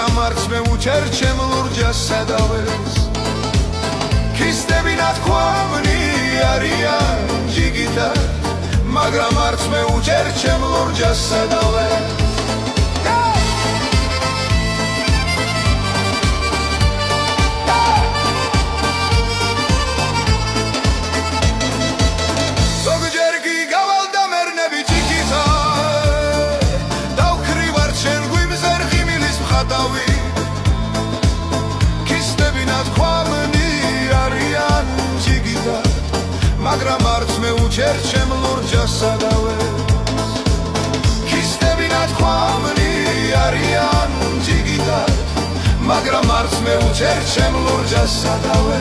მაგრამ არც მე უჩერ ჩემ ლურჯას სადავეს ქისტები ნათქვამნი არიან ჯიგითად მაგრამ არც მე უჩერ ჩემ ლურჯას სადავეს მაგრამ არც მე უჩერ ჩემ ლურჯას სადავეს ქისტები ნათქვამნი არიან ჯიგითად მაგრამ არც მე უჩერ ჩემ ლურჯას სადავეს